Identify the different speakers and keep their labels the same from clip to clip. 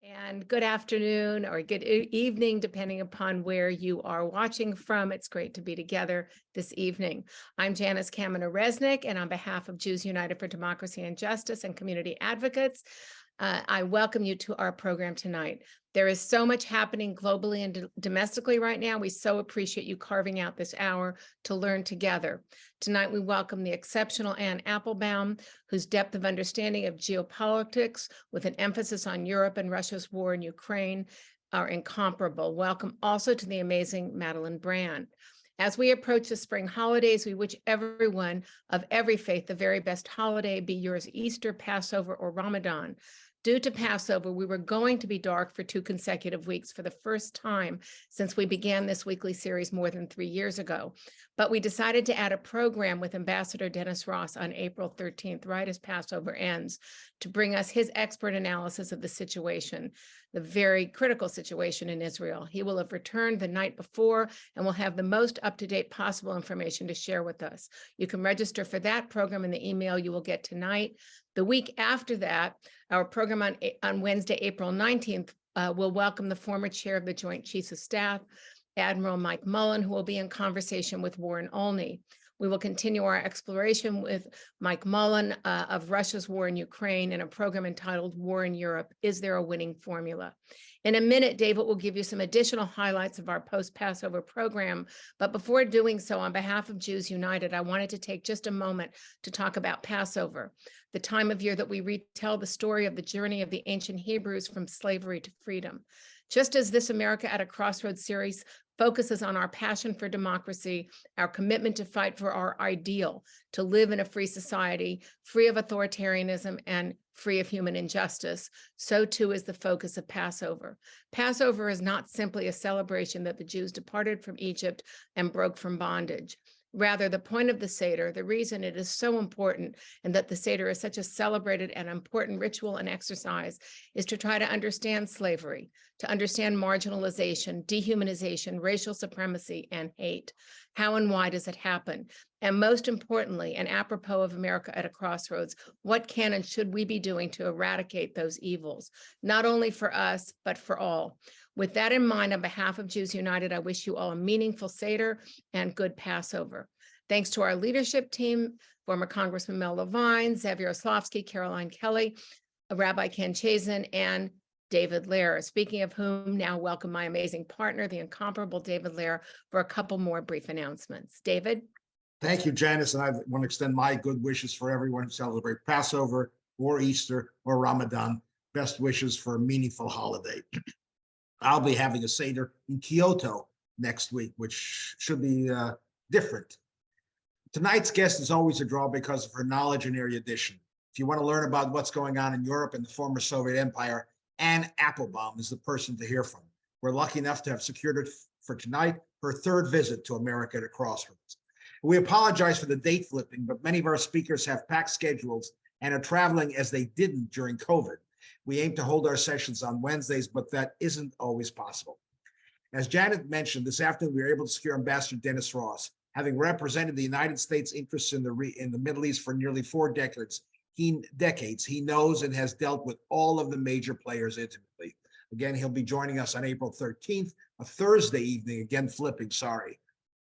Speaker 1: And good afternoon or good evening, depending upon where you are watching from. It's great to be together this evening. I'm Janice Kaminer-Resnick, and on behalf of Jews United for Democracy and Justice and community advocates, I welcome you to our program tonight. There is so much happening globally and domestically right now. We so appreciate you carving out this hour to learn together. Tonight, we welcome the exceptional Ann Applebaum, whose depth of understanding of geopolitics with an emphasis on Europe and Russia's war in Ukraine are incomparable. Welcome also to the amazing Madeleine Brand. As we approach the spring holidays, we wish everyone of every faith the very best holiday, be yours Easter, Passover, or Ramadan. Due to Passover, we were going to be dark for 2 consecutive weeks for the first time since we began this weekly series more than 3 years ago. But we decided to add a program with Ambassador Dennis Ross on April 13th, right as Passover ends, to bring us his expert analysis of the situation, the very critical situation in Israel. He will have returned the night before and will have the most up-to-date possible information to share with us. You can register for that program in the email you will get tonight. The week after that, our program on Wednesday, April 19th, will welcome the former chair of the Joint Chiefs of Staff, Admiral Mike Mullen, who will be in conversation with Warren Olney. We will continue our exploration with Mike Mullen of Russia's war in Ukraine in a program entitled War in Europe, Is There a Winning Formula? In a minute, David will give you some additional highlights of our post-Passover program. But before doing so, on behalf of Jews United, I wanted to take just a moment to talk about Passover, the time of year that we retell the story of the journey of the ancient Hebrews from slavery to freedom. Just as this America at a Crossroads series focuses on our passion for democracy, our commitment to fight for our ideal, to live in a free society, free of authoritarianism and free of human injustice, so too is the focus of Passover. Passover is not simply a celebration that the Jews departed from Egypt and broke from bondage. Rather, the point of the Seder, the reason it is so important and that the Seder is such a celebrated and important ritual and exercise is to try to understand slavery, to understand marginalization, dehumanization, racial supremacy, and hate. How and why does it happen? And most importantly, and apropos of America at a Crossroads, what can and should we be doing to eradicate those evils, not only for us, but for all? With that in mind, on behalf of Jews United, I wish you all a meaningful Seder and good Passover. Thanks to our leadership team, former Congressman Mel Levine, Xavier Oslovsky, Caroline Kelly, Rabbi Ken Chazin, and David Lair. Speaking of whom, now welcome my amazing partner, the incomparable David Lair, for a couple more brief announcements. David?
Speaker 2: Thank you, Janice, and I want to extend my good wishes for everyone who celebrates Passover or Easter or Ramadan. Best wishes for a meaningful holiday. I'll be having a Seder in Kyoto next week, which should be different. Tonight's guest is always a draw because of her knowledge and erudition. If you want to learn about what's going on in Europe and the former Soviet Empire, Ann Applebaum is the person to hear from. We're lucky enough to have secured it for tonight, her 3rd visit to America at a Crossroads. We apologize for the date flipping, but many of our speakers have packed schedules and are traveling as they didn't during COVID. We aim to hold our sessions on Wednesdays, but that isn't always possible. As Janet mentioned, this afternoon we were able to secure Ambassador Dennis Ross. Having represented the United States interests in the Middle East for nearly 4 decades, he knows and has dealt with all of the major players intimately. Again, he'll be joining us on April 13th, a Thursday evening, again flipping, sorry,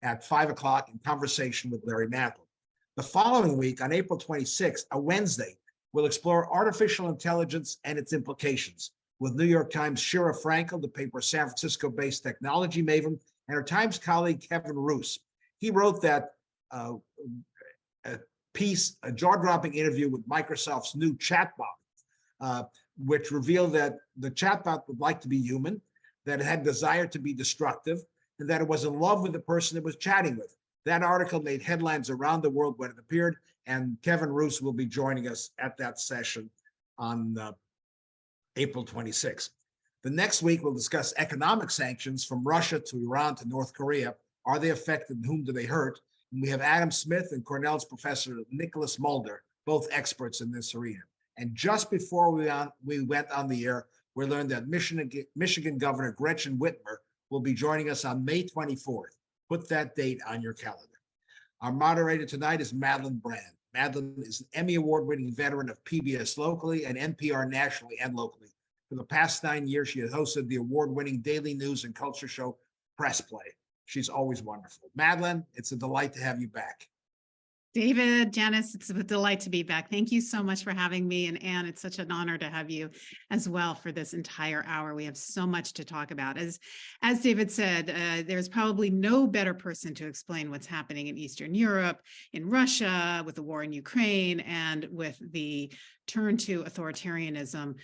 Speaker 2: at 5 o'clock in conversation with Larry Nadler. The following week, on April 26th, a Wednesday, we'll explore artificial intelligence and its implications with New York Times Shira Frankel, the paper's San Francisco-based technology maven, and her Times colleague, Kevin Roose. He wrote that piece, a jaw-dropping interview with Microsoft's new chatbot, which revealed that the chatbot would like to be human, that it had desire to be destructive, and that it was in love with the person it was chatting with. That article made headlines around the world when it appeared, and Kevin Roose will be joining us at that session on April 26th. The next week, we'll discuss economic sanctions from Russia to Iran to North Korea. Are they effective and whom do they hurt? And we have Adam Smith and Cornell's Professor Nicholas Mulder, both experts in this arena. And just before we went on the air, we learned that Michigan Governor Gretchen Whitmer will be joining us on May 24th. Put that date on your calendar. Our moderator tonight is Madeleine Brand. Madeleine is an Emmy Award-winning veteran of PBS locally and NPR nationally and locally. For For the past 9 years, she has hosted the award-winning daily news and culture show Press Play. She's always wonderful. Madeleine, it's a delight to have you back.
Speaker 3: David, Janice, it's a delight to be back. Thank you so much for having me. And Ann, it's such an honor to have you as well for this entire hour. We have so much to talk about. As David said, there's probably no better person to explain what's happening in Eastern Europe, in Russia, with the war in Ukraine, and with the turn to authoritarianism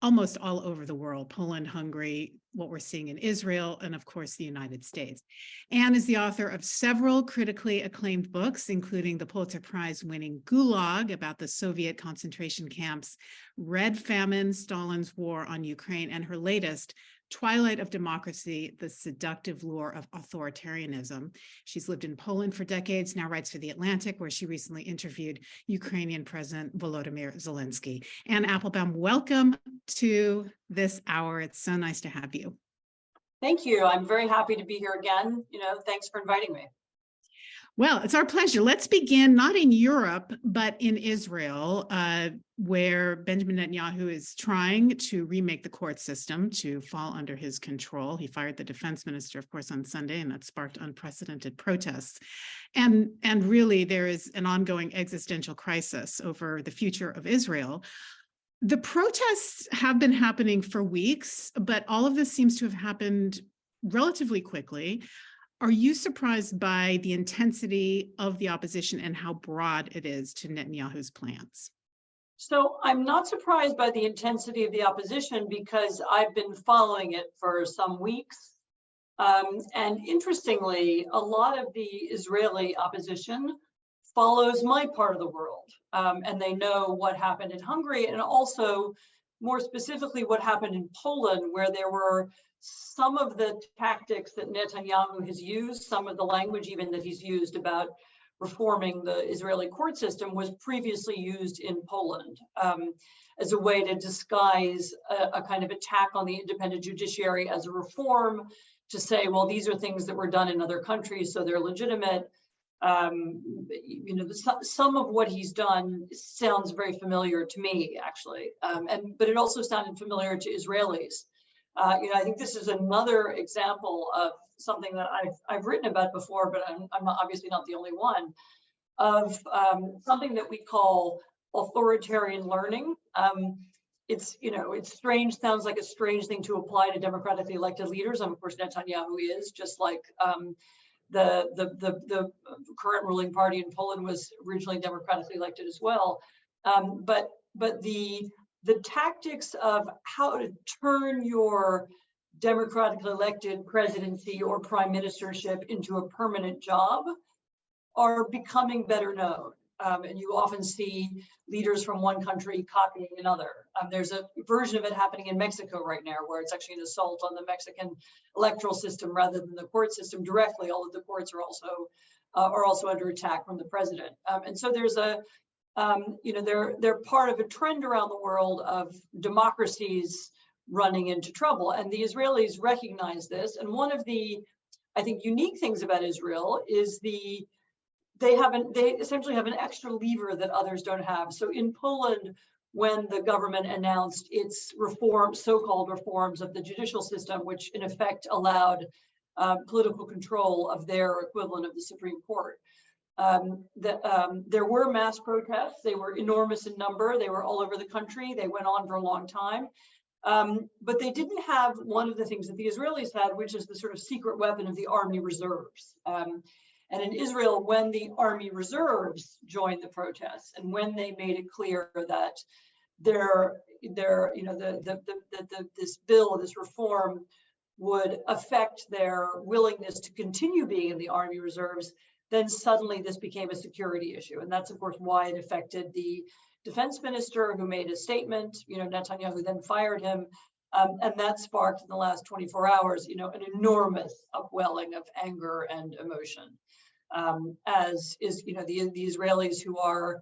Speaker 3: almost all over the world, Poland, Hungary, what we're seeing in Israel, and of course, the United States. Ann is the author of several critically acclaimed books, including the Pulitzer-prize winning Gulag about the Soviet concentration camps, Red Famine, Stalin's War on Ukraine, and her latest, Twilight of Democracy, the Seductive Lure of Authoritarianism. She's lived in Poland for decades, now writes for The Atlantic, where she recently interviewed Ukrainian President Volodymyr Zelensky. Ann Applebaum, welcome to this hour. It's so nice to have you.
Speaker 4: Thank you. I'm very happy to be here again. Thanks for inviting me.
Speaker 3: Well, it's our pleasure. Let's begin not in Europe, but in Israel, where Benjamin Netanyahu is trying to remake the court system to fall under his control. He fired the defense minister, of course, on Sunday, and that sparked unprecedented protests. And really, there is an ongoing existential crisis over the future of Israel. The protests have been happening for weeks, but all of this seems to have happened relatively quickly. Are you surprised by the intensity of the opposition and how broad it is to Netanyahu's plans?
Speaker 4: So I'm not surprised by the intensity of the opposition because I've been following it for some weeks. And interestingly, a lot of the Israeli opposition follows my part of the world. And they know what happened in Hungary and also more specifically what happened in Poland, where there were some of the tactics that Netanyahu has used, some of the language even that he's used about reforming the Israeli court system was previously used in Poland as a way to disguise a kind of attack on the independent judiciary as a reform, to say, well, these are things that were done in other countries, so they're legitimate. Some of what he's done sounds very familiar to me, actually, but it also sounded familiar to Israelis. I think this is another example of something that I've written about before, but I'm obviously not the only one, of something that we call authoritarian learning. It's strange, sounds like a strange thing to apply to democratically elected leaders. And of course, Netanyahu is, just like the current ruling party in Poland was originally democratically elected as well. But the tactics of how to turn your democratically elected presidency or prime ministership into a permanent job are becoming better known. And you often see leaders from one country copying another. There's a version of it happening in Mexico right now, where it's actually an assault on the Mexican electoral system rather than the court system directly, although the courts are also under attack from the president. And so there's they're part of a trend around the world of democracies running into trouble. And the Israelis recognize this. And one of the, I think, unique things about Israel is they essentially have an extra lever that others don't have. So in Poland, when the government announced its so-called reforms of the judicial system, which in effect allowed political control of their equivalent of the Supreme Court, there were mass protests. They were enormous in number. They were all over the country. They went on for a long time. But they didn't have one of the things that the Israelis had, which is the sort of secret weapon of the army reserves. And in Israel, when the army reserves joined the protests, and when they made it clear that this bill, this reform, would affect their willingness to continue being in the army reserves, then suddenly this became a security issue. And that's, of course, why it affected the defense minister, who made a statement. Netanyahu then fired him. And that sparked in the last 24 hours, an enormous upwelling of anger and emotion. As is, the Israelis who are,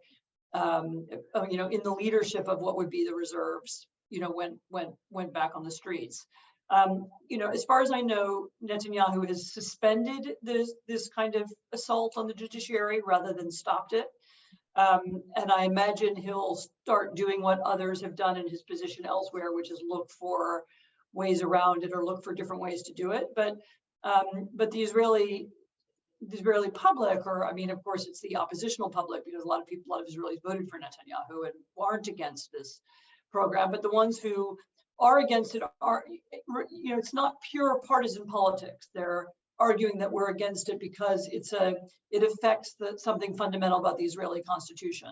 Speaker 4: in the leadership of what would be the reserves, went back on the streets. As far as I know, Netanyahu has suspended this kind of assault on the judiciary rather than stopped it. And I imagine he'll start doing what others have done in his position elsewhere, which is look for ways around it or look for different ways to do it. But the Israeli public, or I mean, of course, it's the oppositional public, because a lot of Israelis voted for Netanyahu and aren't against this program. But the ones who are against it are, it's not pure partisan politics. They're arguing that we're against it because it affects something fundamental about the Israeli constitution.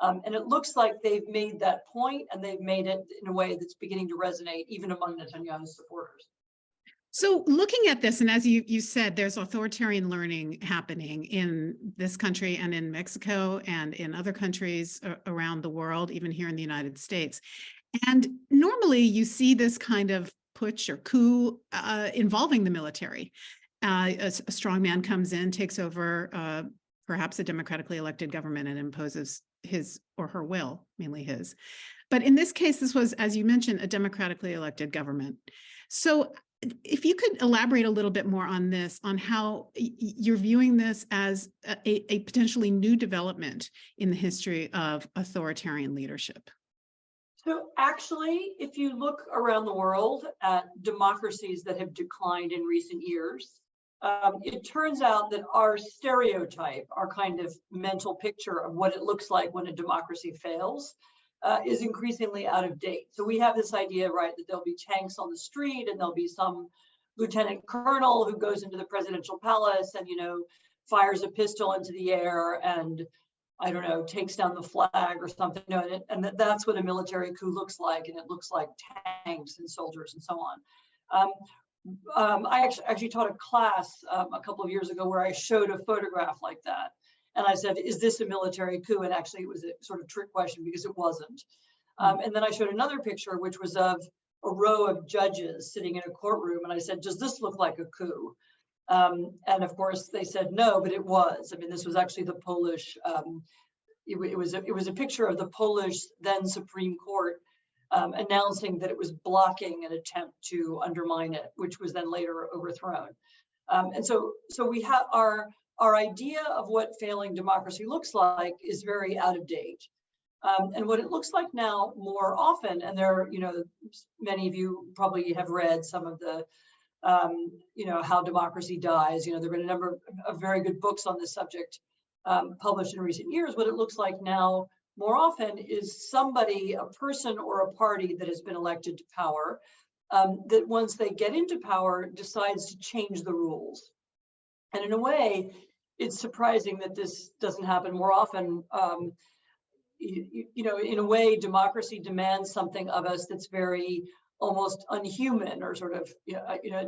Speaker 4: And it looks like they've made that point, and they've made it in a way that's beginning to resonate even among Netanyahu's supporters.
Speaker 3: So looking at this, and as you said, there's authoritarian learning happening in this country and in Mexico and in other countries around the world, even here in the United States. And normally you see this kind of putsch or coup involving the military. A strong man comes in, takes over perhaps a democratically elected government, and imposes his or her will, mainly his. But in this case, this was, as you mentioned, a democratically elected government. So if you could elaborate a little bit more on this, on how you're viewing this as a potentially new development in the history of authoritarian leadership.
Speaker 4: So actually, if you look around the world at democracies that have declined in recent years, it turns out that our stereotype, our kind of mental picture of what it looks like when a democracy fails, is increasingly out of date. So we have this idea, right, that there'll be tanks on the street and there'll be some lieutenant colonel who goes into the presidential palace and, fires a pistol into the air and, I don't know, takes down the flag or something. And that's what a military coup looks like. And it looks like tanks and soldiers and so on. I actually taught a class a couple of years ago where I showed a photograph like that. And I said, is this a military coup? And actually it was a sort of trick question because it wasn't. And then I showed another picture, which was of a row of judges sitting in a courtroom. And I said, does this look like a coup? And of course they said no, but it was. I mean, this was actually the Polish, it was a picture of the Polish then Supreme Court announcing that it was blocking an attempt to undermine it, which was then later overthrown. And so we have our idea of what failing democracy looks like is very out of date. And what it looks like now more often, and there are, many of you probably have read some of the, How Democracy Dies. There have been a number of very good books on this subject published in recent years. What it looks like now more often is somebody, a person or a party that has been elected to power, that once they get into power decides to change the rules. And in a way, it's surprising that this doesn't happen more often. In a way, democracy demands something of us that's very almost unhuman, or sort of,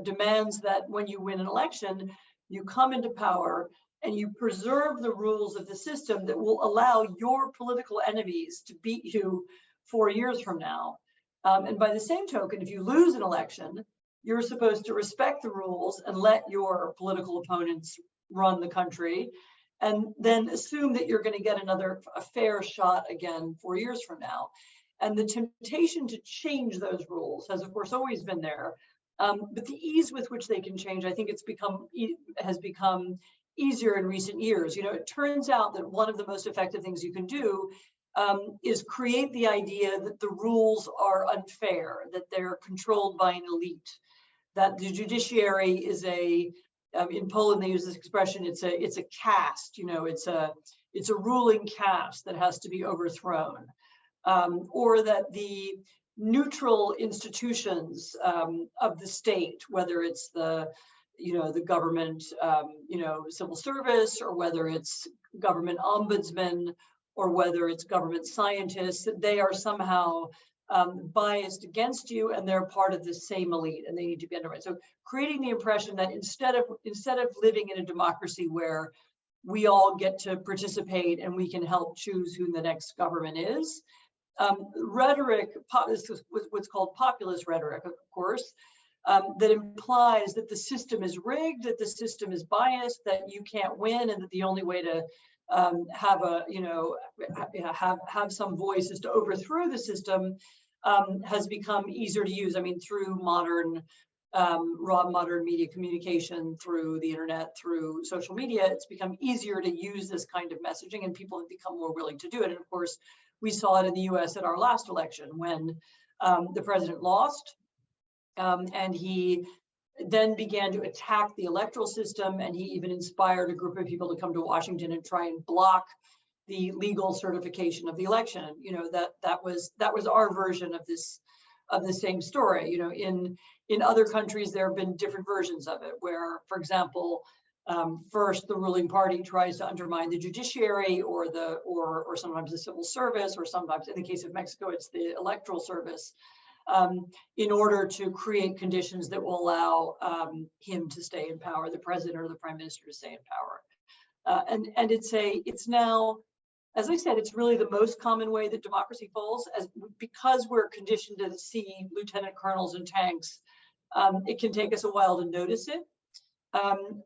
Speaker 4: demands that when you win an election, you come into power and you preserve the rules of the system that will allow your political enemies to beat you 4 years from now. And by the same token, if you lose an election, you're supposed to respect the rules and let your political opponents run the country, and then assume that you're going to get a fair shot again 4 years from now. And the temptation to change those rules has, of course, always been there. But the ease with which they can change, I think has become easier in recent years. It turns out that one of the most effective things you can do is create the idea that the rules are unfair, that they're controlled by an elite, that the judiciary is in Poland, they use this expression, it's a caste, it's a ruling caste that has to be overthrown, or that the neutral institutions of the state, whether it's the government, civil service, or whether it's government ombudsman, or whether it's government scientists, they are somehow biased against you, and they're part of the same elite, and they need to be undermined. So creating the impression that instead of living in a democracy where we all get to participate and we can help choose who the next government is, rhetoric, this is what's called populist rhetoric, of course, that implies that the system is rigged, that the system is biased, that you can't win, and that the only way to have some voice is to overthrow the system, has become easier to use. I mean, through modern raw modern media communication through the internet, through social media, it's become easier to use this kind of messaging, and people have become more willing to do it. And of course, we saw it in the US at our last election when the president lost, and he then began to attack the electoral system, and he even inspired a group of people to come to Washington and try and block the legal certification of the election. You know, that was our version of the same story. You know, in other countries there have been different versions of it, where, for example, first the ruling party tries to undermine the judiciary or sometimes the civil service, or sometimes, in the case of Mexico, it's the electoral service, in order to create conditions that will allow him to stay in power, the president or the prime minister to stay in power. And it's now, as I said, it's really the most common way that democracy falls, because we're conditioned to see lieutenant colonels and tanks. It can take us a while to notice it,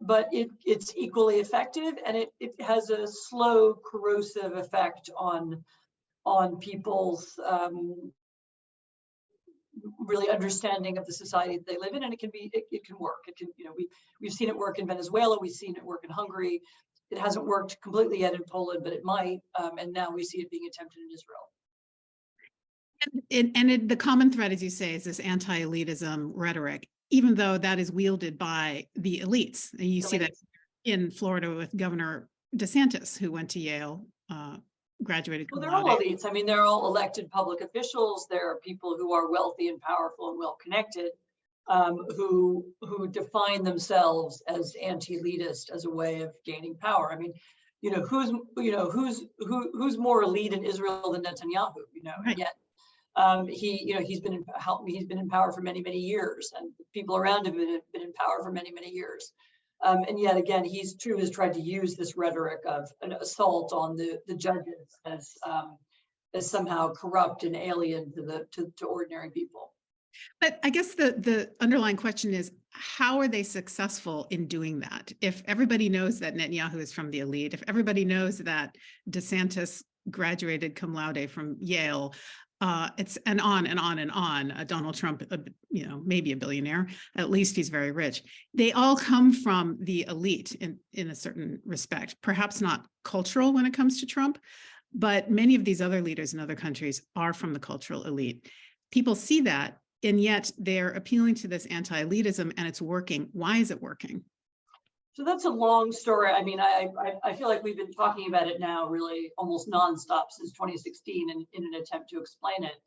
Speaker 4: but it's equally effective, and it has a slow, corrosive effect on people's really understanding of the society that they live in, and it can work. It can, you know, we've seen it work in Venezuela, we've seen it work in Hungary. It hasn't worked completely yet in Poland, but it might, and now we see it being attempted in Israel.
Speaker 3: The common thread, as you say, is this anti-elitism rhetoric, even though that is wielded by the elites. And you see that in Florida with Governor DeSantis, who went to Yale, graduated.
Speaker 4: Well, they're all elites. I mean, they're all elected public officials. There are people who are wealthy and powerful and well-connected, who define themselves as anti-elitist as a way of gaining power. I mean, you know, who's more elite in Israel than Netanyahu? You know,
Speaker 3: right.
Speaker 4: And yet he's been in power for many, many years, and people around him have been in power for many, many years. And yet again, he's tried to use this rhetoric of an assault on the judges as somehow corrupt and alien to ordinary people.
Speaker 3: But I guess the underlying question is, how are they successful in doing that? If everybody knows that Netanyahu is from the elite, if everybody knows that DeSantis graduated cum laude from Yale, it's and on and on and on. Donald Trump, you know, maybe a billionaire, at least he's very rich. They all come from the elite in a certain respect, perhaps not cultural when it comes to Trump, but many of these other leaders in other countries are from the cultural elite. People see that, and yet they're appealing to this anti-elitism, and it's working. Why is it working?
Speaker 4: So that's a long story. I mean, I feel like we've been talking about it now really almost nonstop since 2016 in an attempt to explain it.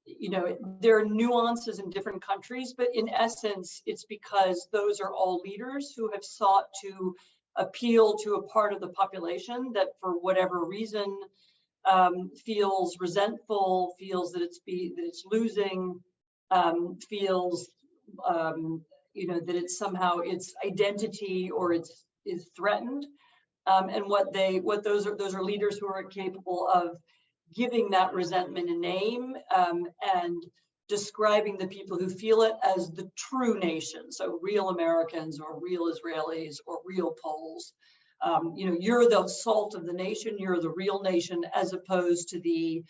Speaker 4: You know, there are nuances in different countries, but in essence, it's because those are all leaders who have sought to appeal to a part of the population that, for whatever reason, feels resentful, feels that it's losing, feels you know, that it's somehow its identity or is threatened, and what those are leaders who are capable of giving that resentment a name, and describing the people who feel it as the true nation, so real Americans or real Israelis or real Poles. You know, you're the salt of the nation, you're the real nation, as opposed to the,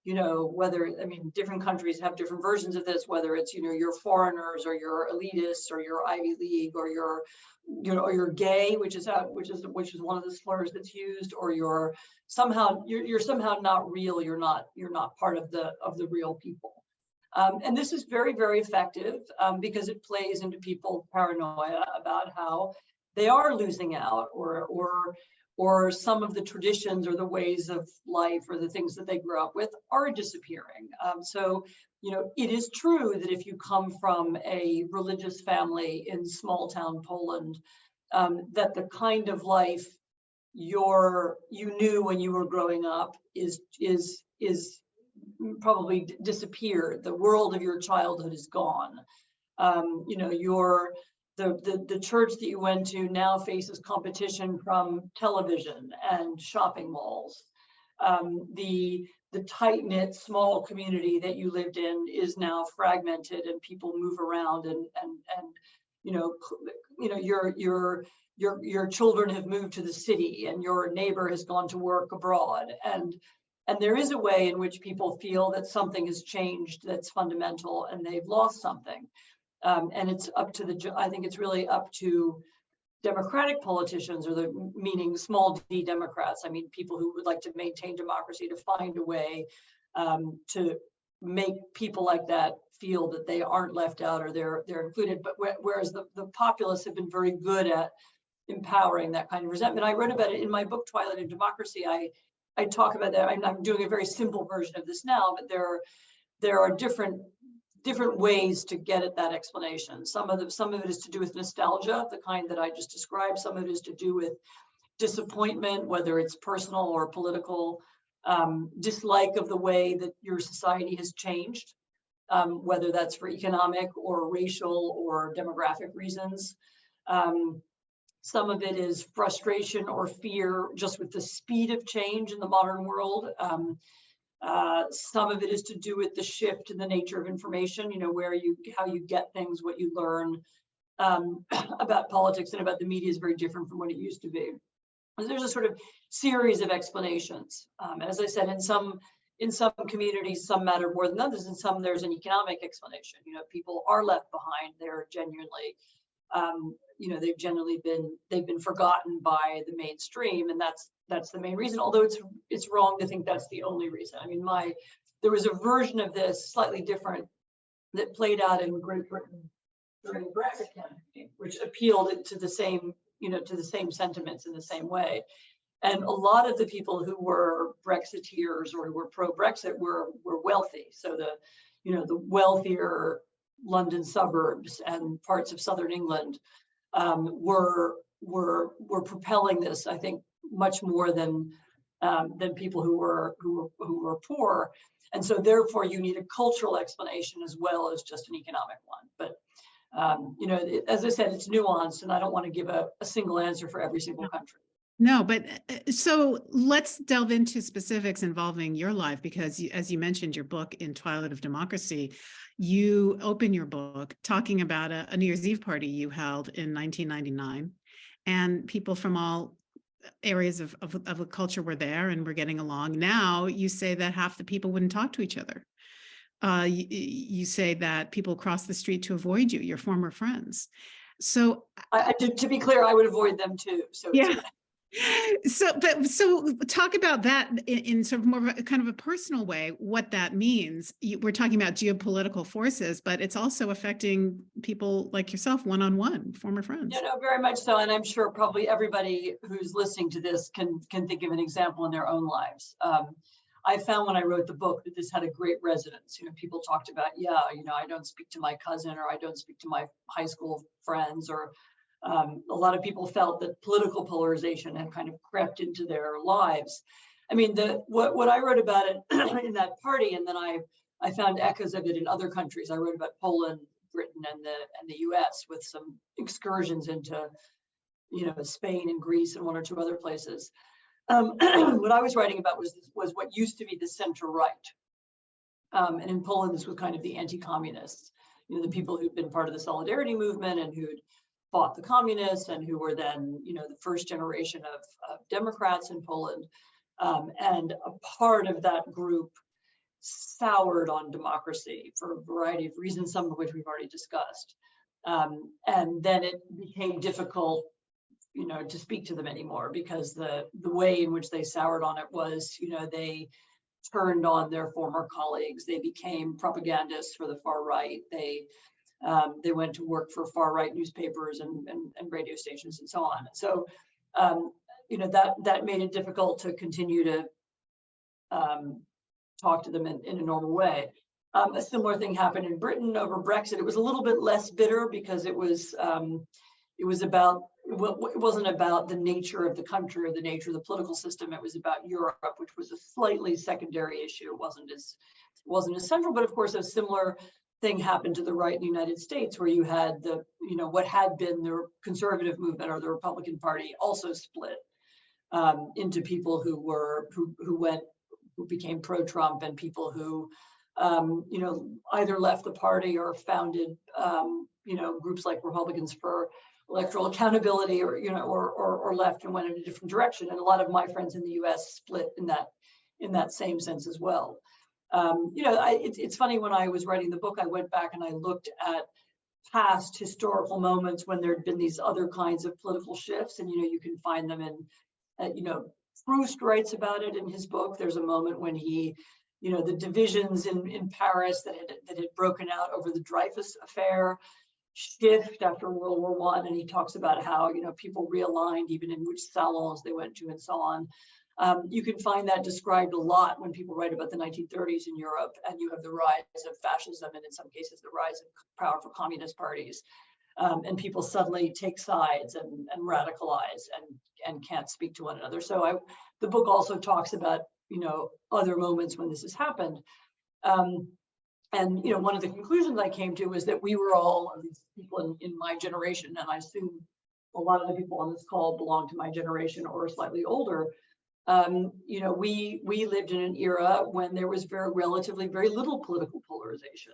Speaker 4: you know, whether, I mean, different countries have different versions of this, whether it's, you know, you're foreigners or you're elitists or you're Ivy League or you're, you know, or you're gay, which is one of the slurs that's used, or you're somehow not real, you're not part of the real people. And this is very, very effective, because it plays into people's paranoia about how they are losing out, or some of the traditions or the ways of life or the things that they grew up with are disappearing. So, you know, it is true that if you come from a religious family in small town Poland, that the kind of life you knew when you were growing up is probably disappeared. The world of your childhood is gone. You know, the church that you went to now faces competition from television and shopping malls. The tight-knit small community that you lived in is now fragmented, and people move around, and you know your children have moved to the city, and your neighbor has gone to work abroad, and there is a way in which people feel that something has changed that's fundamental and they've lost something. And it's up to I think it's really up to Democratic politicians, or meaning small d Democrats. I mean, people who would like to maintain democracy, to find a way to make people like that feel that they aren't left out, or they're included. But whereas the populists have been very good at empowering that kind of resentment. I wrote about it in my book, Twilight of Democracy. I talk about that. I'm doing a very simple version of this now, but there are different ways to get at that explanation. Some of it is to do with nostalgia, the kind that I just described. Some of it is to do with disappointment, whether it's personal or political, dislike of the way that your society has changed, whether that's for economic or racial or demographic reasons. Some of it is frustration or fear just with the speed of change in the modern world. Some of it is to do with the shift in the nature of information, how you get things, what you learn about politics and about the media is very different from what it used to be. There's a sort of series of explanations. As I said, in some communities, some matter more than others. In some, there's an economic explanation. People are left behind. They're genuinely, they've been forgotten by the mainstream, and that's the main reason. Although it's wrong to think that's the only reason. I mean, there was a version of this, slightly different, that played out in Great Britain during the Brexit campaign, which appealed to the same, to the same sentiments in the same way. And a lot of the people who were Brexiteers or who were pro-Brexit were wealthy. So the wealthier London suburbs and parts of southern England were propelling this, I think, much more than people who were poor. And so therefore you need a cultural explanation as well as just an economic one. But as I said, it's nuanced, and I don't want to give a single answer for every single country.
Speaker 3: No, but so let's delve into specifics involving your life, because as you mentioned, your book in Twilight of Democracy, you open your book talking about a New Year's Eve party you held in 1999, and people from all areas of a culture were there and were getting along. Now you say that half the people wouldn't talk to each other. You say that people cross the street to avoid you, your former friends. So
Speaker 4: to be clear, I would avoid them too. So
Speaker 3: yeah. So talk about that in sort of more of a kind of a personal way, what that means. We're talking about geopolitical forces, but it's also affecting people like yourself, one-on-one, former friends.
Speaker 4: No, very much so. And I'm sure probably everybody who's listening to this can think of an example in their own lives. I found when I wrote the book that this had a great resonance. People talked about, I don't speak to my cousin, or I don't speak to my high school friends, or a lot of people felt that political polarization had kind of crept into their lives. I mean, what I wrote about it in that party, and then I found echoes of it in other countries. I wrote about Poland, Britain, and the U.S. with some excursions into, Spain and Greece and one or two other places. What I was writing about was what used to be the center right, and in Poland, this was kind of the anti-communists. The people who'd been part of the Solidarity movement and who'd fought the communists, and who were then, the first generation of Democrats in Poland. And a part of that group soured on democracy for a variety of reasons, some of which we've already discussed. And then it became difficult, to speak to them anymore, because the way in which they soured on it was, they turned on their former colleagues. They became propagandists for the far right. They went to work for far-right newspapers and radio stations and so on. So, that made it difficult to continue to talk to them in a normal way. A similar thing happened in Britain over Brexit. It was a little bit less bitter because it wasn't about the nature of the country or the nature of the political system. It was about Europe, which was a slightly secondary issue. It wasn't as central, but of course a similar thing happened to the right in the United States, where you had what had been the conservative movement or the Republican Party also split into people who became pro-Trump, and people who either left the party or founded groups like Republicans for Electoral Accountability, or left and went in a different direction. And a lot of my friends in the U.S. split in that same sense as well. It's funny, when I was writing the book, I went back and I looked at past historical moments when there'd been these other kinds of political shifts, and you can find them in, Proust writes about it in his book. There's a moment when he, the divisions in Paris that had broken out over the Dreyfus affair shift after World War I, and he talks about how people realigned even in which salons they went to and so on. You can find that described a lot when people write about the 1930s in Europe, and you have the rise of fascism, and in some cases the rise of powerful communist parties, and people suddenly take sides and radicalize and can't speak to one another. So the book also talks about other moments when this has happened. And one of the conclusions I came to was that we were all, at least people in my generation, and I assume a lot of the people on this call belong to my generation or are slightly older. We lived in an era when there was relatively very little political polarization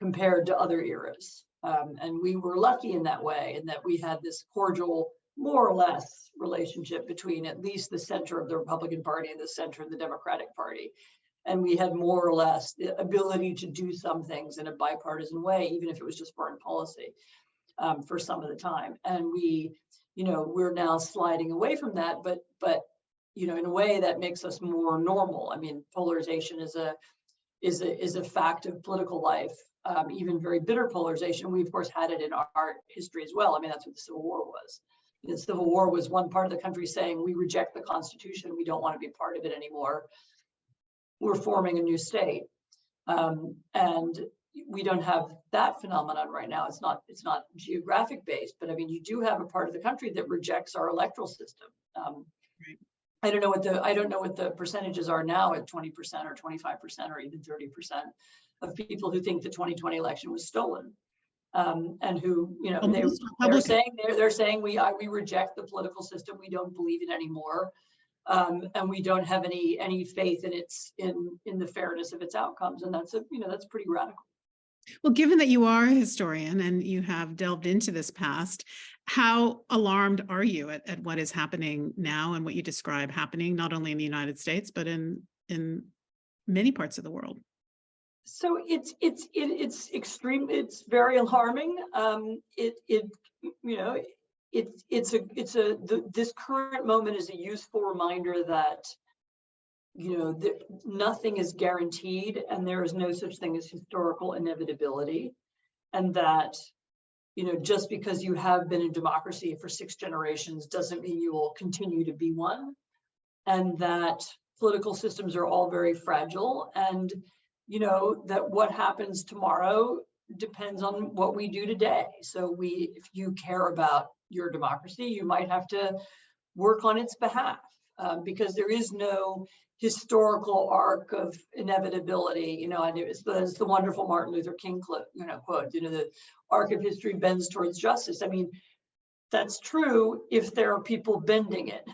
Speaker 4: compared to other eras. And we were lucky in that way, in that we had this cordial, more or less, relationship between at least the center of the Republican Party and the center of the Democratic Party. And we had more or less the ability to do some things in a bipartisan way, even if it was just foreign policy, for some of the time. And we're now sliding away from that, but in a way that makes us more normal. I mean, polarization is a fact of political life, even very bitter polarization. We of course had it in our history as well. I mean, that's what the Civil War was. The Civil War was one part of the country saying, we reject the Constitution, we don't want to be part of it anymore. We're forming a new state. And we don't have that phenomenon right now. It's not geographic based, but I mean, you do have a part of the country that rejects our electoral system.
Speaker 3: Right.
Speaker 4: I don't know what the percentages are now at 20% or 25% or even 30% of people who think the 2020 election was stolen, and who they're saying we reject the political system, we don't believe it anymore, and we don't have any faith in the fairness of its outcomes, and that's pretty radical.
Speaker 3: Well, given that you are a historian and you have delved into this past, how alarmed are you at what is happening now and what you describe happening not only in the United States, but in many parts of the world?
Speaker 4: So it's extreme. It's very alarming. This current moment is a useful reminder that nothing is guaranteed, and there is no such thing as historical inevitability, and that just because you have been in democracy for 6 generations doesn't mean you will continue to be one, and that political systems are all very fragile, and that what happens tomorrow depends on what we do today. So if you care about your democracy, you might have to work on its behalf, because there is no historical arc of inevitability, and it's the wonderful Martin Luther King quote, the arc of history bends towards justice. I mean, that's true if there are people bending it.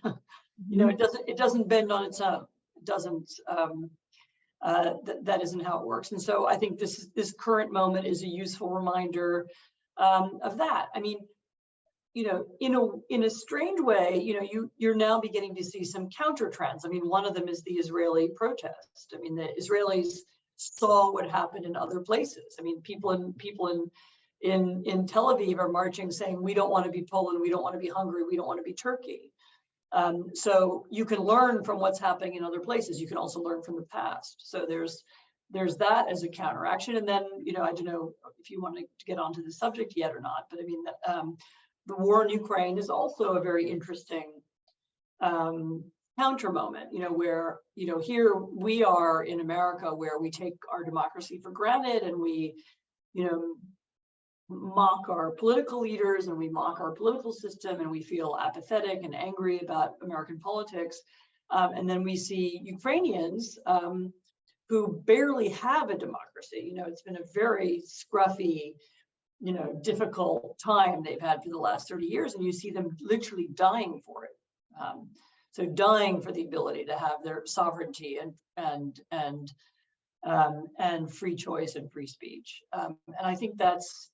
Speaker 4: It doesn't bend on its own. It doesn't. That isn't how it works. And so I think this current moment is a useful reminder of that. I mean, in a strange way, you're now beginning to see some counter trends. I mean, one of them is the Israeli protest. I mean, the Israelis saw what happened in other places. I mean, people in Tel Aviv are marching saying, we don't want to be Poland, we don't want to be Hungary, we don't want to be Turkey. So you can learn from what's happening in other places. You can also learn from the past. So there's that as a counteraction. And then, I don't know if you want to get onto the subject yet or not, but I mean, the war in Ukraine is also a very interesting counter moment, where, here we are in America, where we take our democracy for granted, and we, mock our political leaders, and we mock our political system, and we feel apathetic and angry about American politics. And then we see Ukrainians who barely have a democracy. It's been a very scruffy, difficult time they've had for the last 30 years, and you see them literally dying for it. So dying for the ability to have their sovereignty and free choice and free speech. And I think that's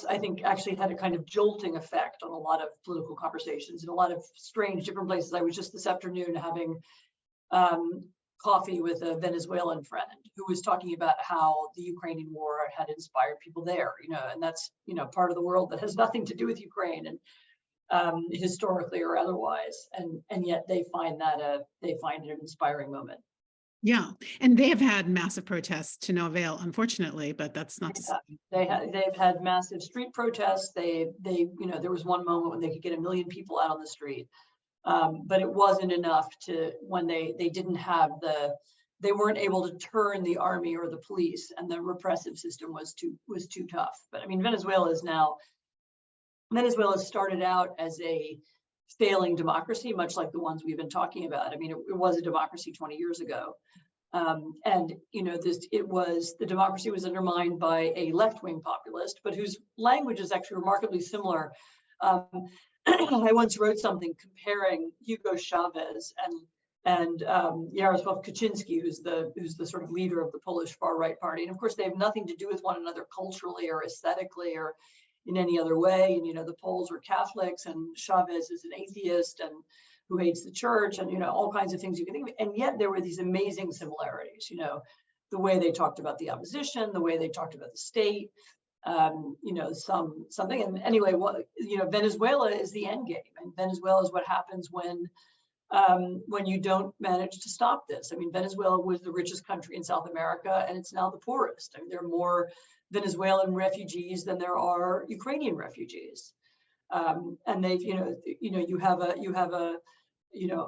Speaker 4: I think actually had a kind of jolting effect on a lot of political conversations in a lot of strange different places. I was just this afternoon having coffee with a Venezuelan friend who was talking about how the Ukrainian war had inspired people there, and that's, part of the world that has nothing to do with Ukraine and historically or otherwise. And yet they find it an inspiring moment.
Speaker 3: Yeah, and they have had massive protests to no avail, unfortunately, but that's not to say.
Speaker 4: They've had massive street protests. There was one moment when they could get 1 million people out on the street. But it wasn't enough when they didn't have they weren't able to turn the army or the police, and the repressive system was too tough. But I mean, Venezuela started out as a failing democracy, much like the ones we've been talking about. I mean, it was a democracy 20 years ago. And the democracy was undermined by a left-wing populist, but whose language is actually remarkably similar. I once wrote something comparing Hugo Chavez and Jarosław Kaczynski, who's the sort of leader of the Polish far-right party. And of course, they have nothing to do with one another culturally or aesthetically or in any other way. And the Poles are Catholics, and Chavez is an atheist and who hates the church, and all kinds of things you can think of. And yet there were these amazing similarities. The way they talked about the opposition, the way they talked about the state. Something. And anyway, Venezuela is the end game, and Venezuela is what happens when you don't manage to stop this. I mean, Venezuela was the richest country in South America, and it's now the poorest. I mean, there are more Venezuelan refugees than there are Ukrainian refugees, and they've, you have a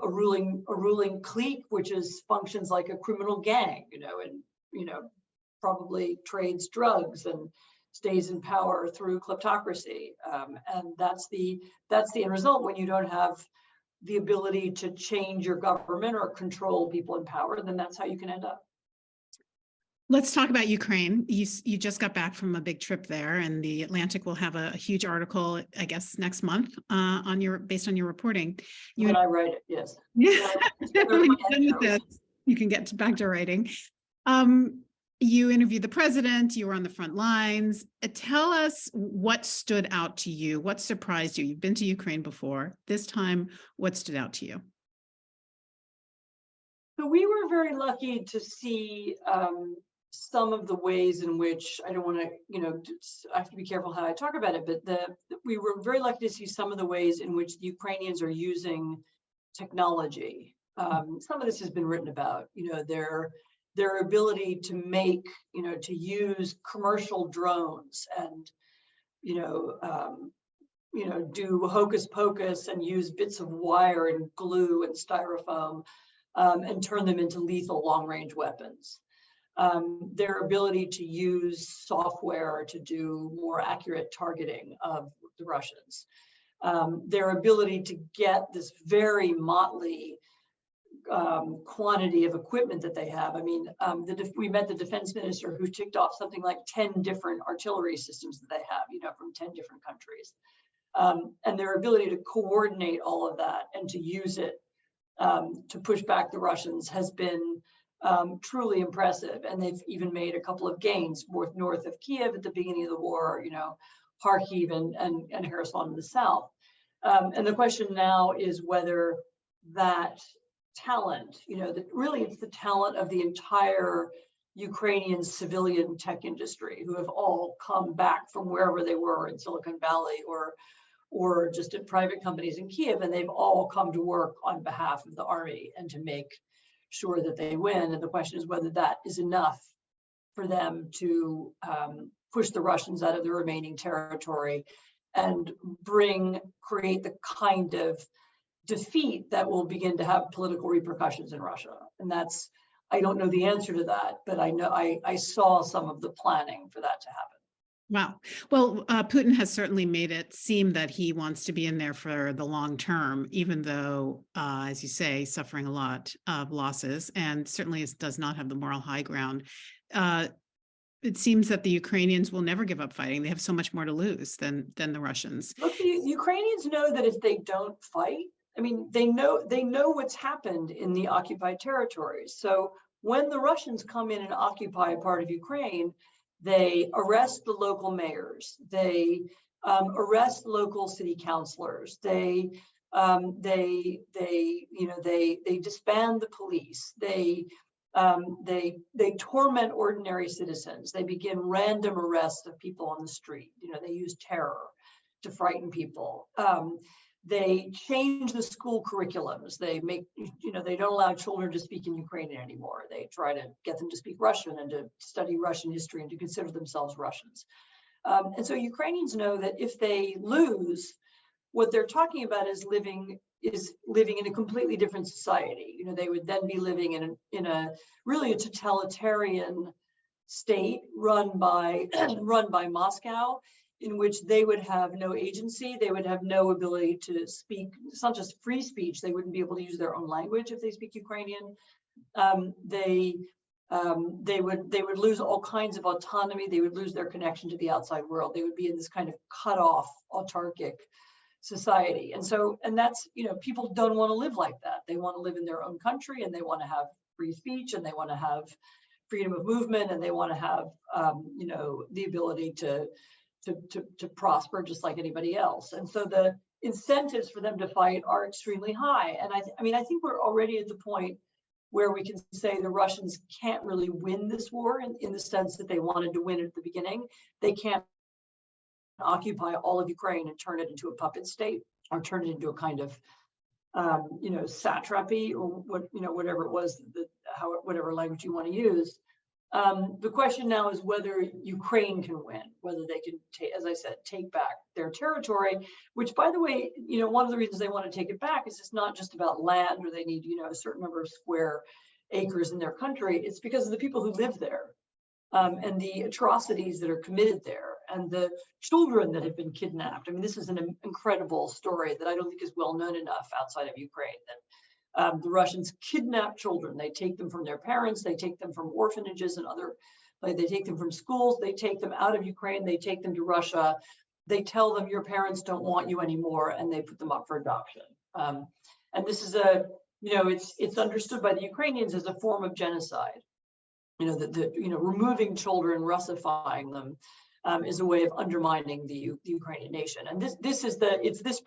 Speaker 4: ruling clique which functions like a criminal gang, and probably trades drugs and stays in power through kleptocracy, and that's the end result when you don't have the ability to change your government or control people in power. Then that's how you can end up.
Speaker 3: Let's talk about Ukraine. You just got back from a big trip there, and the Atlantic will have a huge article, I guess, next month based on your reporting.
Speaker 4: When I write it, yes.
Speaker 3: You can get back to writing. You interviewed the president. You were on the front lines. Tell us what stood out to you. What surprised you? You've been to Ukraine before. This time, what stood out to you?
Speaker 4: So we were very lucky to see some of the ways in which, I don't want to, I have to be careful how I talk about it, but we were very lucky to see some of the ways in which the Ukrainians are using technology. Some of this has been written about, their ability to make, to use commercial drones and, do hocus pocus and use bits of wire and glue and styrofoam and turn them into lethal long-range weapons. Their ability to use software to do more accurate targeting of the Russians. Their ability to get this very motley quantity of equipment that they have. I mean, we met the defense minister who ticked off something like 10 different artillery systems that they have, from 10 different countries. And their ability to coordinate all of that and to use it to push back the Russians has been truly impressive. And they've even made a couple of gains north of Kiev at the beginning of the war, Kharkiv and Kherson in the south. And the question now is whether that talent, really it's the talent of the entire Ukrainian civilian tech industry who have all come back from wherever they were in Silicon Valley or just at private companies in Kiev, and they've all come to work on behalf of the army and to make sure that they win. And the question is whether that is enough for them to push the Russians out of the remaining territory and create the kind of defeat that will begin to have political repercussions in Russia. And I don't know the answer to that, but I know I saw some of the planning for that to happen.
Speaker 3: Wow. Well, Putin has certainly made it seem that he wants to be in there for the long term, even though, as you say, suffering a lot of losses, and certainly does not have the moral high ground. It seems that the Ukrainians will never give up fighting. They have so much more to lose than the Russians.
Speaker 4: Look, the Ukrainians know that if they don't fight, I mean, they know what's happened in the occupied territories. So when the Russians come in and occupy a part of Ukraine, they arrest the local mayors. They arrest local city councilors. They disband the police. They They torment ordinary citizens. They begin random arrests of people on the street. They use terror to frighten people. They change the school curriculums. They they don't allow children to speak in Ukrainian anymore. They try to get them to speak Russian and to study Russian history and to consider themselves Russians. And so Ukrainians know that if they lose, what they're talking about is living in a completely different society. They would then be living in a really a totalitarian state run by Moscow, in which they would have no agency. They would have no ability to speak. It's not just free speech. They wouldn't be able to use their own language if they speak Ukrainian. They would lose all kinds of autonomy. They would lose their connection to the outside world. They would be in this kind of cut off, autarkic society. And that's, people don't want to live like that. They want to live in their own country, and they want to have free speech, and they want to have freedom of movement, and they want to have, the ability to prosper just like anybody else. And so the incentives for them to fight are extremely high. And I think we're already at the point where we can say the Russians can't really win this war in the sense that they wanted to win it at the beginning. They can't occupy all of Ukraine and turn it into a puppet state, or turn it into a kind of satrapy, or whatever it was, whatever language you want to use. The question now is whether Ukraine can win, whether they can, as I said, take back their territory, which, by the way, one of the reasons they want to take it back is it's not just about land, or they need, a certain number of square acres in their country. It's because of the people who live there, and the atrocities that are committed there, and the children that have been kidnapped. This is an incredible story that I don't think is well known enough outside of Ukraine, that the Russians kidnap children. They take them from their parents. They take them from orphanages and they take them from schools. They take them out of Ukraine. They take them to Russia. They tell them your parents don't want you anymore, and they put them up for adoption. And this is it's understood by the Ukrainians as a form of genocide. Removing children, Russifying them, is a way of undermining the Ukrainian nation. And it's this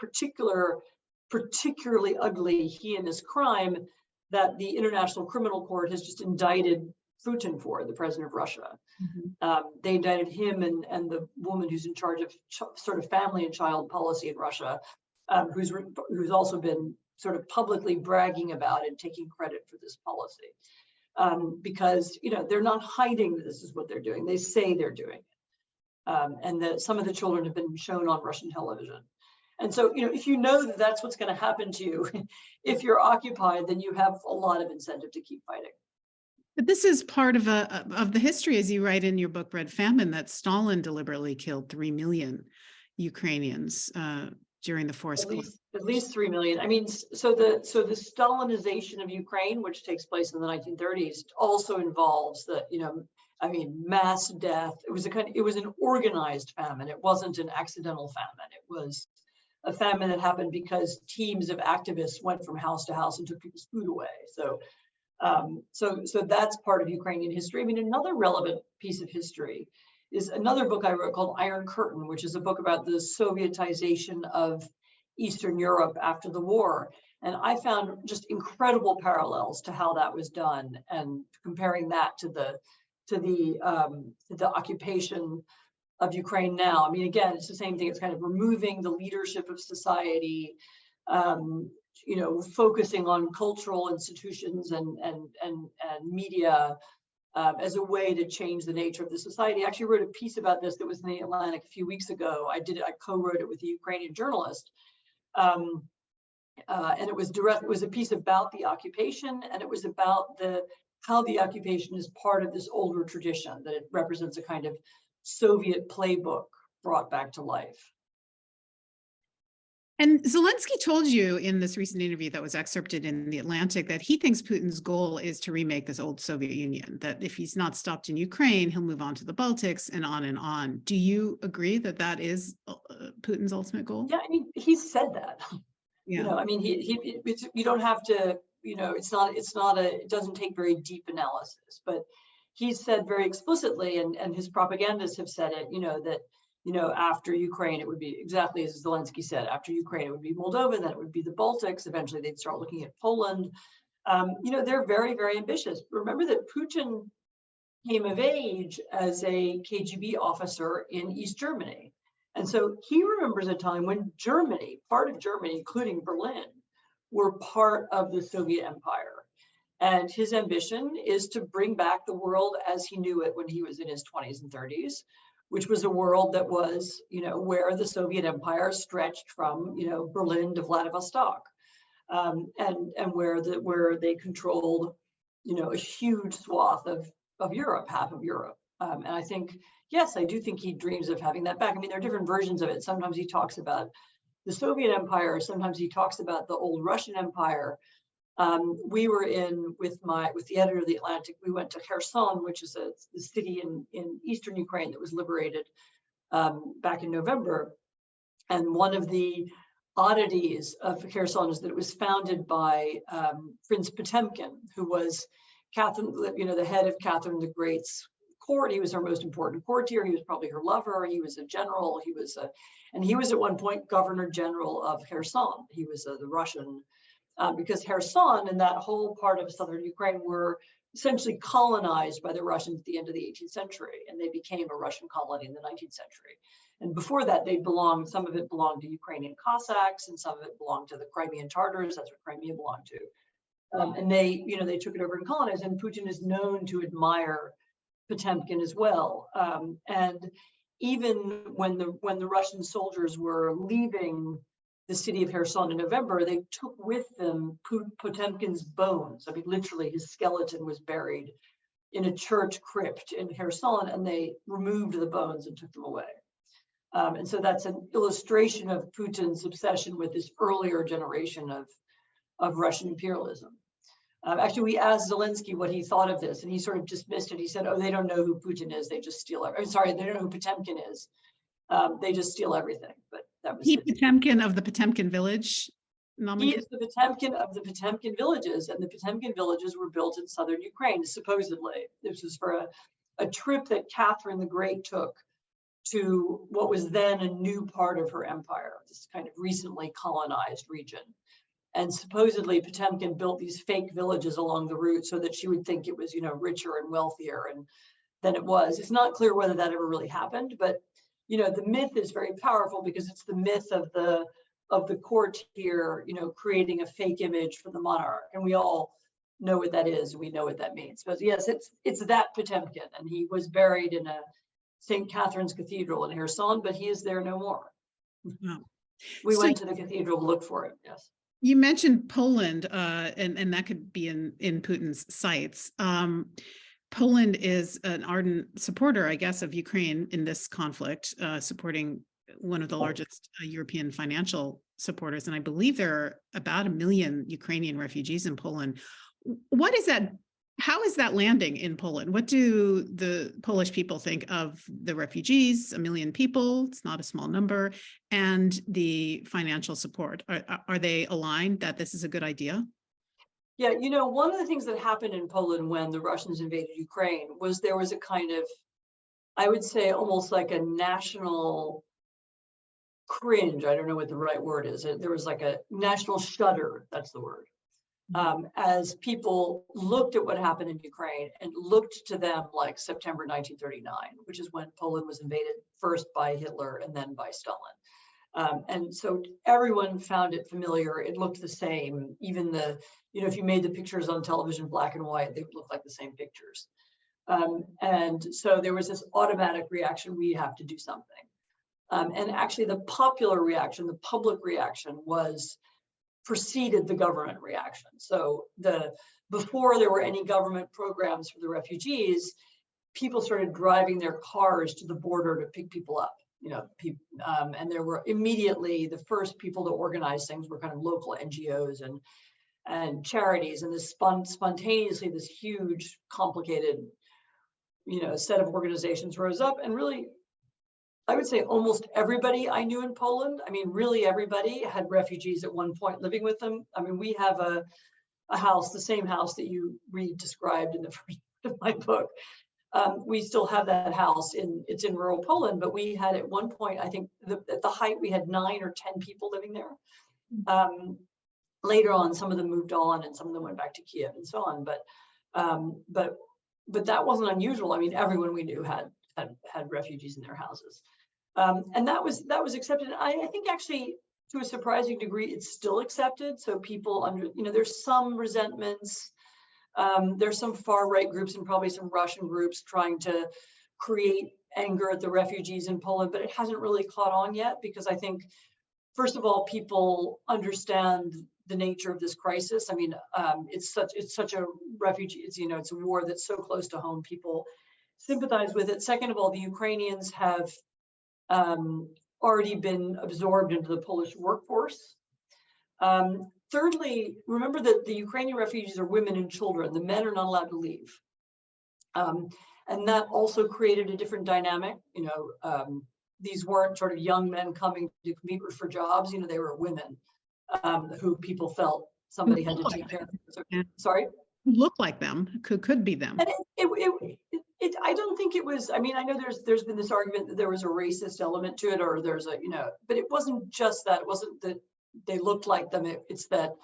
Speaker 4: particularly ugly, heinous crime that the International Criminal Court has just indicted Putin for, the president of Russia. Mm-hmm. They indicted him and the woman who's in charge of sort of family and child policy in Russia, who's also been sort of publicly bragging about and taking credit for this policy. Because they're not hiding that this is what they're doing. They say they're doing it. And that some of the children have been shown on Russian television. And so, if you know that that's what's going to happen to you, if you're occupied, then you have a lot of incentive to keep fighting.
Speaker 3: But this is part of the history, as you write in your book, Bread Famine, that Stalin deliberately killed 3 million Ukrainians during the forced
Speaker 4: at least 3 million. So the Stalinization of Ukraine, which takes place in the 1930s, also involves mass death. It was an organized famine. It wasn't an accidental famine. It was a famine that happened because teams of activists went from house to house and took people's food away. So that's part of Ukrainian history. Another relevant piece of history is another book I wrote called Iron Curtain, which is a book about the Sovietization of Eastern Europe after the war. And I found just incredible parallels to how that was done, and comparing that to the occupation of Ukraine now. Again, it's the same thing. It's kind of removing the leadership of society, focusing on cultural institutions and media as a way to change the nature of the society. I actually wrote a piece about this that was in the Atlantic a few weeks ago. I co-wrote it with a Ukrainian journalist. And it was a piece about the occupation, and it was about how the occupation is part of this older tradition, that it represents a kind of Soviet playbook brought back to life.
Speaker 3: And Zelensky told you in this recent interview that was excerpted in The Atlantic that he thinks Putin's goal is to remake this old Soviet Union, that if he's not stopped in Ukraine, he'll move on to the Baltics and on and on. Do you agree that that is Putin's ultimate goal?
Speaker 4: Yeah, he said that.
Speaker 3: Yeah.
Speaker 4: You don't have to, it doesn't take very deep analysis, but he said very explicitly, and his propagandists have said it, that after Ukraine, it would be exactly as Zelensky said. After Ukraine, it would be Moldova, then it would be the Baltics. Eventually, they'd start looking at Poland. They're very, very ambitious. Remember that Putin came of age as a KGB officer in East Germany. And so he remembers a time when Germany, part of Germany, including Berlin, were part of the Soviet Empire. And his ambition is to bring back the world as he knew it when he was in his 20s and 30s, which was a world that was, where the Soviet Empire stretched from, Berlin to Vladivostok, and where they controlled, a huge swath of Europe, half of Europe. And I think, yes, I do think he dreams of having that back. I mean, there are different versions of it. Sometimes he talks about the Soviet Empire. Sometimes he talks about the old Russian Empire. We were with the editor of The Atlantic, we went to Kherson, which is the city in eastern Ukraine that was liberated back in November. And one of the oddities of Kherson is that it was founded by Prince Potemkin, who was Catherine, the head of Catherine the Great's court. He was her most important courtier. He was probably her lover. He was a general. And he was at one point Governor General of Kherson. He was the Russian, because Kherson and that whole part of southern Ukraine were essentially colonized by the Russians at the end of the 18th century, and they became a Russian colony in the 19th century. And before that, some of it belonged to Ukrainian Cossacks, and some of it belonged to the Crimean Tartars. That's what Crimea belonged to. And they took it over and colonized. And Putin is known to admire Potemkin as well. And even when the Russian soldiers were leaving the city of Kherson in November, they took with them Potemkin's bones. I mean, literally, his skeleton was buried in a church crypt in Kherson, and they removed the bones and took them away. And so that's an illustration of Putin's obsession with this earlier generation of Russian imperialism. Actually, we asked Zelensky what he thought of this, and he sort of dismissed it. He said, "Oh, they don't know who Putin is. They just steal it." I'm sorry, they don't know who Potemkin is. They just steal everything. But that was
Speaker 3: Potemkin of the Potemkin village.
Speaker 4: He is the Potemkin of the Potemkin villages, and the Potemkin villages were built in southern Ukraine, supposedly. This was for a trip that Catherine the Great took to what was then a new part of her empire, this kind of recently colonized region. And supposedly Potemkin built these fake villages along the route so that she would think it was, richer and wealthier than it was. It's not clear whether that ever really happened, but the myth is very powerful because it's the myth of the courtier, creating a fake image for the monarch, and we all know what that is. We know what that means. But yes, it's that Potemkin, and he was buried in a St. Catherine's Cathedral in Kherson, but he is there no more.
Speaker 3: Wow.
Speaker 4: We went to the cathedral to look for him. Yes.
Speaker 3: You mentioned Poland, and that could be in Putin's sights. Poland is an ardent supporter, I guess, of Ukraine in this conflict, supporting one of the largest European financial supporters. And I believe there are about 1 million Ukrainian refugees in Poland. What is that? How is that landing in Poland? What do the Polish people think of the refugees, 1 million people, it's not a small number, and the financial support? Are they aligned that this is a good idea?
Speaker 4: Yeah, one of the things that happened in Poland when the Russians invaded Ukraine was there was a kind of, I would say, almost like a national cringe. I don't know what the right word is. There was like a national shudder, that's the word. As people looked at what happened in Ukraine and looked to them like September 1939, which is when Poland was invaded first by Hitler and then by Stalin. And so everyone found it familiar. It looked the same. Even if you made the pictures on television black and white, they would look like the same pictures. And so there was this automatic reaction, we have to do something. And actually the popular reaction, the public reaction preceded the government reaction. So before there were any government programs for the refugees, people started driving their cars to the border to pick people up. And there were immediately the first people to organize things were kind of local NGOs and charities, and this spontaneously this huge, complicated, set of organizations rose up, and really, I would say almost everybody I knew in Poland, really everybody had refugees at one point living with them. We have a house, the same house that you read described in the first of my book. We still have that house it's in rural Poland, but we had at one point, I think at the height, we had 9 or 10 people living there. Later on, some of them moved on and some of them went back to Kiev and so on. But that wasn't unusual. I mean, everyone we knew had refugees in their houses. And that was accepted. I think actually to a surprising degree, it's still accepted. So people there's some resentments. There's some far right groups and probably some Russian groups trying to create anger at the refugees in Poland, but it hasn't really caught on yet because I think, first of all, people understand the nature of this crisis. I mean, it's such a refugee, it's a war that's so close to home. People sympathize with it. Second of all, the Ukrainians have already been absorbed into the Polish workforce. Thirdly, remember that the Ukrainian refugees are women and children. The men are not allowed to leave. And that also created a different dynamic. These weren't sort of young men coming to compete for jobs. They were women who people felt somebody had to take care of. Sorry?
Speaker 3: Look like them, could be them.
Speaker 4: And I don't think it was, I mean, I know there's been this argument that there was a racist element to it, or there's but it wasn't just that. It wasn't that they looked like them. It's that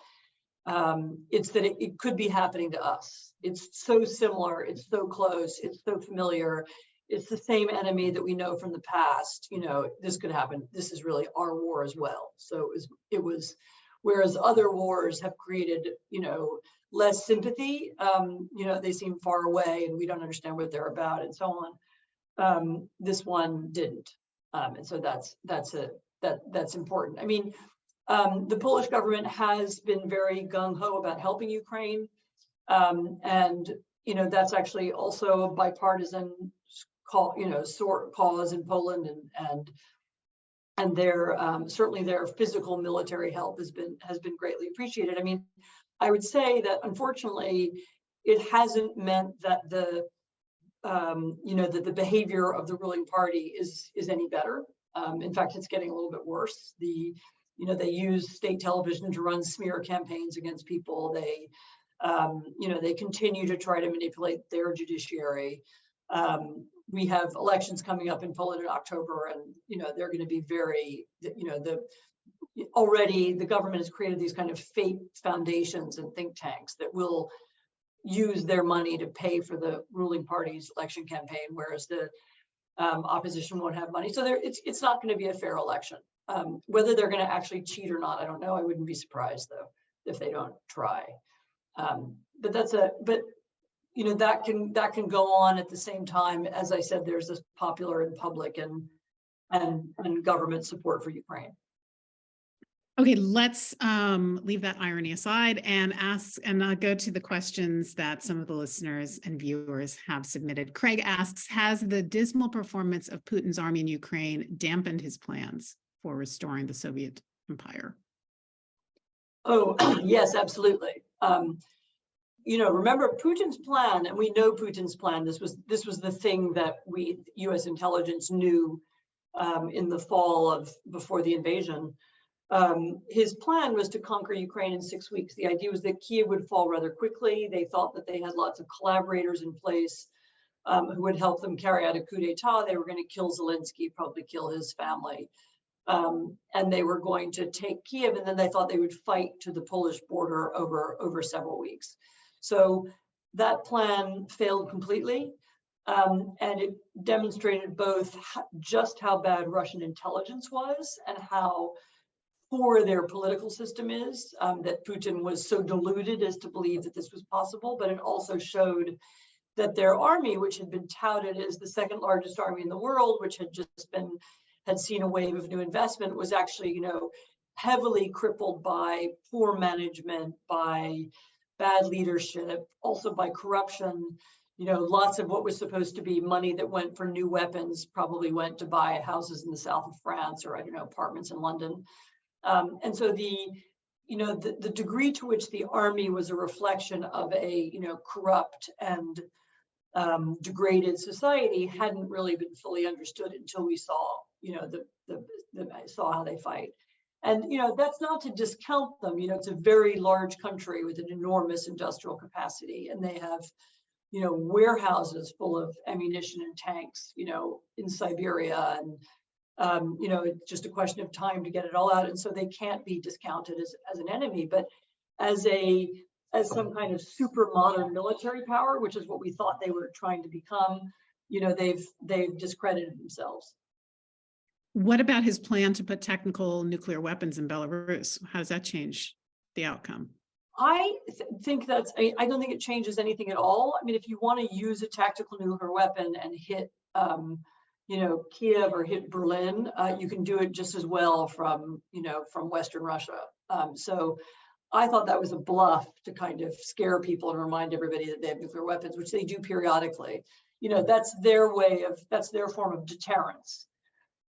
Speaker 4: it could be happening to us. It's so similar. It's so close. It's so familiar. It's the same enemy that we know from the past. This could happen. This is really our war as well. So it was whereas other wars have created, less sympathy. They seem far away and we don't understand what they're about and so on. This one didn't. And so that's important. I mean, the Polish government has been very gung-ho about helping Ukraine. And, that's actually also a bipartisan cause in Poland, and their certainly their physical military help has been greatly appreciated. I mean, I would say that unfortunately, it hasn't meant that the the behavior of the ruling party is any better. In fact, it's getting a little bit worse. They use state television to run smear campaigns against people. They continue to try to manipulate their judiciary. We have elections coming up in Poland in October, and they're going to be very, already the government has created these kind of fake foundations and think tanks that will use their money to pay for the ruling party's election campaign, whereas the opposition won't have money. So it's not going to be a fair election. Whether they're going to actually cheat or not, I don't know. I wouldn't be surprised though if they don't try. But that can go on at the same time. As I said, there's this popular and public and government support for Ukraine.
Speaker 3: Okay, let's leave that irony aside and go to the questions that some of the listeners and viewers have submitted. Craig asks, has the dismal performance of Putin's army in Ukraine dampened his plans for restoring the Soviet empire?
Speaker 4: Oh, yes, absolutely. Remember Putin's plan, and we know Putin's plan. This was the thing that U.S. intelligence knew in the fall before the invasion. His plan was to conquer Ukraine in 6 weeks. The idea was that Kiev would fall rather quickly. They thought that they had lots of collaborators in place who would help them carry out a coup d'etat. They were going to kill Zelensky, probably kill his family. And they were going to take Kiev, and then they thought they would fight to the Polish border over several weeks. So that plan failed completely. And it demonstrated both just how bad Russian intelligence was and how poor their political system is, that Putin was so deluded as to believe that this was possible, but it also showed that their army, which had been touted as the second largest army in the world, which had seen a wave of new investment, was actually, heavily crippled by poor management, by bad leadership, also by corruption. Lots of what was supposed to be money that went for new weapons probably went to buy houses in the south of France or, apartments in London. And so the degree to which the army was a reflection of a corrupt and degraded society hadn't really been fully understood until we saw saw how they fight. And that's not to discount them. It's a very large country with an enormous industrial capacity, and they have warehouses full of ammunition and tanks in Siberia, It's just a question of time to get it all out. And so they can't be discounted as an enemy, but as some kind of super modern military power, which is what we thought they were trying to become, they've discredited themselves.
Speaker 3: What about his plan to put technical nuclear weapons in Belarus? How does that change the outcome?
Speaker 4: I think I don't think it changes anything at all. I mean, if you want to use a tactical nuclear weapon and hit, Kiev or hit Berlin, you can do it just as well from Western Russia. So I thought that was a bluff to kind of scare people and remind everybody that they have nuclear weapons, which they do periodically. That's their form of deterrence.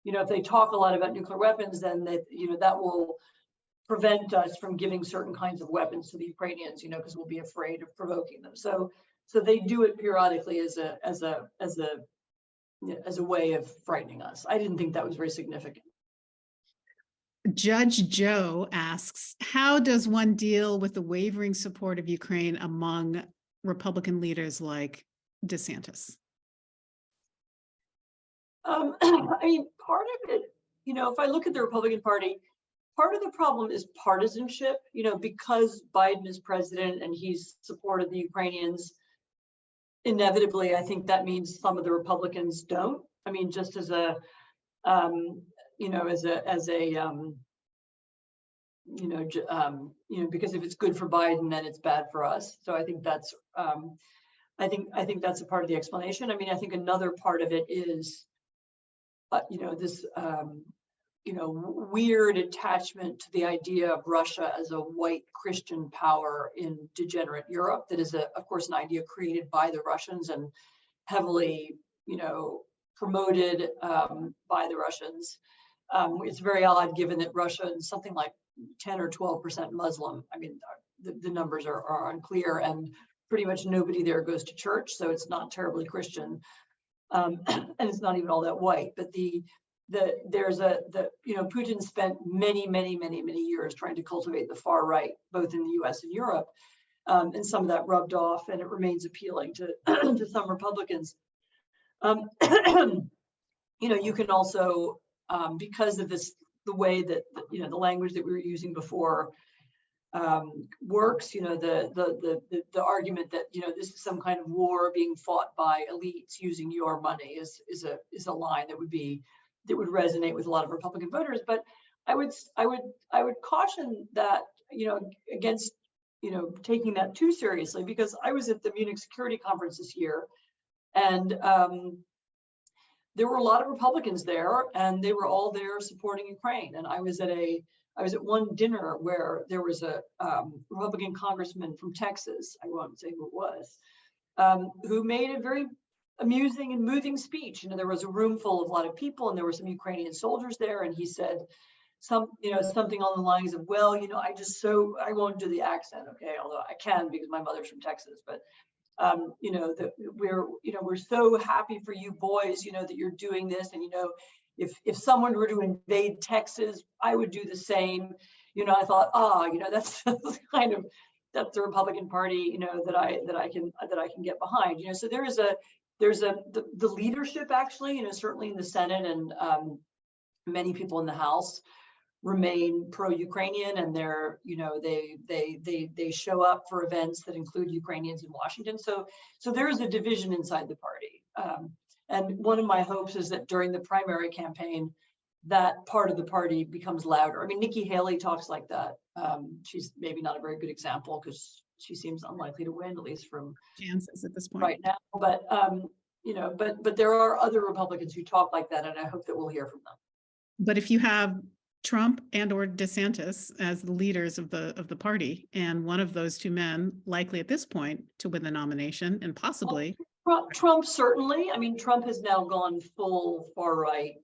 Speaker 4: If they talk a lot about nuclear weapons, then that will prevent us from giving certain kinds of weapons to the Ukrainians, because we'll be afraid of provoking them. So they do it periodically as a way of frightening us. I didn't think that was very significant.
Speaker 3: Judge Joe asks, how does one deal with the wavering support of Ukraine among Republican leaders like DeSantis?
Speaker 4: I mean, part of it, if I look at the Republican Party, part of the problem is partisanship, because Biden is president and he's supported the Ukrainians. Inevitably, I think that means some of the Republicans don't. I mean, just as because if it's good for Biden, then it's bad for us. So I think that's, I think that's a part of the explanation. I mean, I think another part of it is, this, weird attachment to the idea of Russia as a white Christian power in degenerate Europe. That is, of course, an idea created by the Russians and heavily, promoted by the Russians. It's very odd given that Russia is something like 10 or 12% Muslim. I mean, the numbers are unclear, and pretty much nobody there goes to church, so it's not terribly Christian, and it's not even all that white. But Putin spent many years trying to cultivate the far right, both in the U.S. and Europe, and some of that rubbed off, and it remains appealing to to some Republicans. You can also, because of the way that the language that we were using before works. The argument that this is some kind of war being fought by elites using your money is a line that would resonate with a lot of Republican voters. But I would caution that against taking that too seriously, because I was at the Munich Security Conference this year, and there were a lot of Republicans there, and they were all there supporting Ukraine. And I was at one dinner where there was a Republican congressman from Texas, I won't say who it was, who made a very amusing and moving speech. There was a room full of a lot of people, and there were some Ukrainian soldiers there, and he said something on the lines of, well, I won't do the accent, okay, although I can because my mother's from Texas, but we're so happy for you boys, that you're doing this, and if someone were to invade Texas, I would do the same. I thought, that's kind of, that's the Republican Party, that I can get behind. So there's the leadership actually, certainly in the Senate, and many people in the House remain pro-Ukrainian, and they show up for events that include Ukrainians in Washington. So there is a division inside the party. And one of my hopes is that during the primary campaign, that part of the party becomes louder. I mean, Nikki Haley talks like that. She's maybe not a very good example because she seems unlikely to win, at least from
Speaker 3: chances at this point
Speaker 4: right now. But but there are other Republicans who talk like that, and I hope that we'll hear from them.
Speaker 3: But if you have Trump and or DeSantis as the leaders of the party, and one of those two men likely at this point to win the nomination, and possibly
Speaker 4: Trump certainly. I mean, Trump has now gone full far right,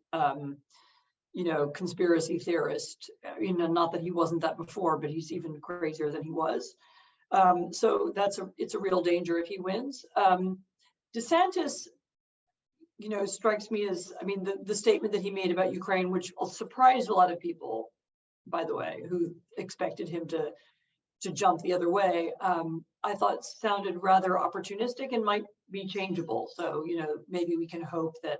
Speaker 4: conspiracy theorist. Not that he wasn't that before, but he's even crazier than he was. So it's a real danger if he wins. DeSantis, strikes me as, the statement that he made about Ukraine, which surprised a lot of people, by the way, who expected him to jump the other way, I thought sounded rather opportunistic and might be changeable. So, maybe we can hope that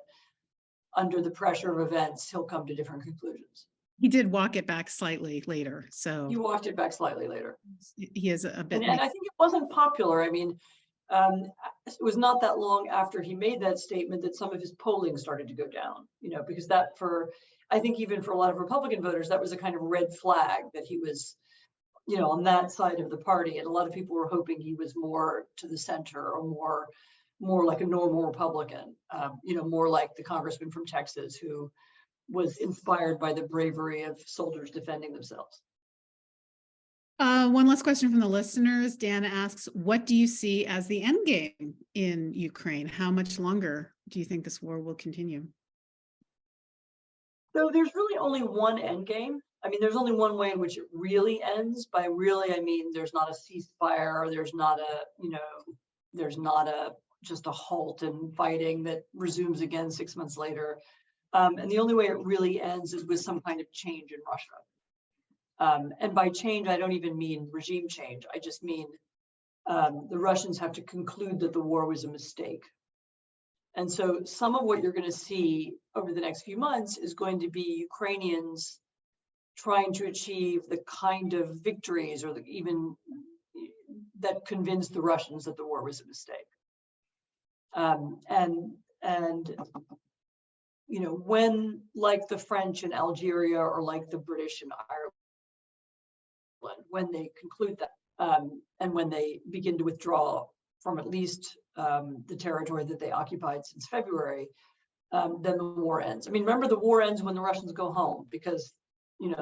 Speaker 4: under the pressure of events, he'll come to different conclusions.
Speaker 3: He did walk it back slightly later, so
Speaker 4: He walked it back slightly later.
Speaker 3: he is a bit.
Speaker 4: And I think it wasn't popular. I mean, it was not that long after he made that statement that some of his polling started to go down, because that I think even for a lot of Republican voters, that was a kind of red flag that he was, on that side of the party. And a lot of people were hoping he was more to the center or more like a normal Republican, more like the congressman from Texas who was inspired by the bravery of soldiers defending themselves.
Speaker 3: One last question from the listeners. Dan asks, what do you see as the end game in Ukraine? How much longer do you think this war will continue?
Speaker 4: So there's really only one end game. I mean, there's only one way in which it really ends. By really, I mean, there's not a ceasefire, there's not just a halt in fighting that resumes again 6 months later. And the only way it really ends is with some kind of change in Russia. And by change, I don't even mean regime change. I just mean the Russians have to conclude that the war was a mistake. And so some of what you're going to see over the next few months is going to be Ukrainians trying to achieve the kind of victories or even that convinced the Russians that the war was a mistake. When, like the French in Algeria or like the British in Ireland, when they conclude that and when they begin to withdraw from at least the territory that they occupied since February, then the war ends. I mean, remember, the war ends when the Russians go home, because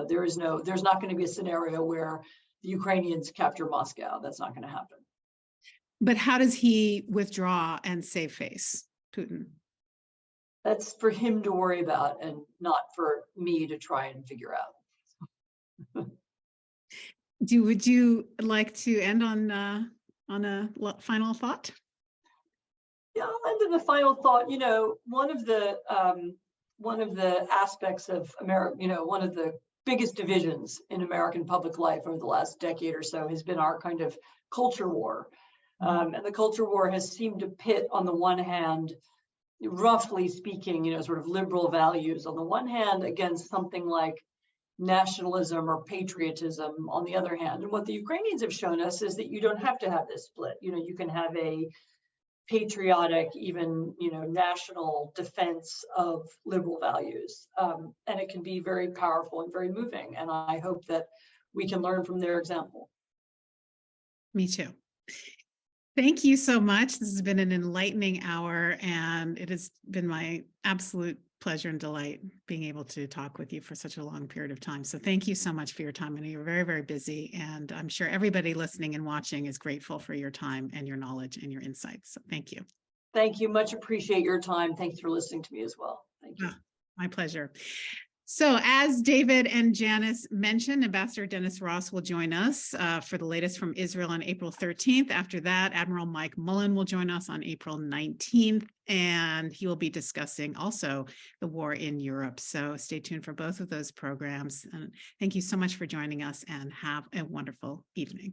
Speaker 4: there's not going to be a scenario where the Ukrainians capture Moscow. That's not going to happen.
Speaker 3: But how does he withdraw and save face, Putin?
Speaker 4: That's for him to worry about and not for me to try and figure out.
Speaker 3: Would you like to end on a final thought?
Speaker 4: Yeah, I'll end on a final thought. One of the aspects of America, one of the biggest divisions in American public life over the last decade or so has been our kind of culture war. And the culture war has seemed to pit, on the one hand, roughly speaking, sort of liberal values on the one hand against something like nationalism or patriotism on the other hand. And what the Ukrainians have shown us is that you don't have to have this split. You can have a patriotic, even national defense of liberal values, and it can be very powerful and very moving. And I hope that we can learn from their example.
Speaker 3: Me too. Thank you so much. This has been an enlightening hour, and it has been my absolute pleasure and delight being able to talk with you for such a long period of time. So thank you so much for your time. I know you're very, very busy, and I'm sure everybody listening and watching is grateful for your time and your knowledge and your insights. So thank you.
Speaker 4: Thank you. Much appreciate your time. Thanks for listening to me as well. Thank you.
Speaker 3: My pleasure. So as David and Janice mentioned, Ambassador Dennis Ross will join us for the latest from Israel on April 13th. After that, Admiral Mike Mullen will join us on April 19th, and he will be discussing also the war in Europe. So stay tuned for both of those programs. And thank you so much for joining us, and have a wonderful evening.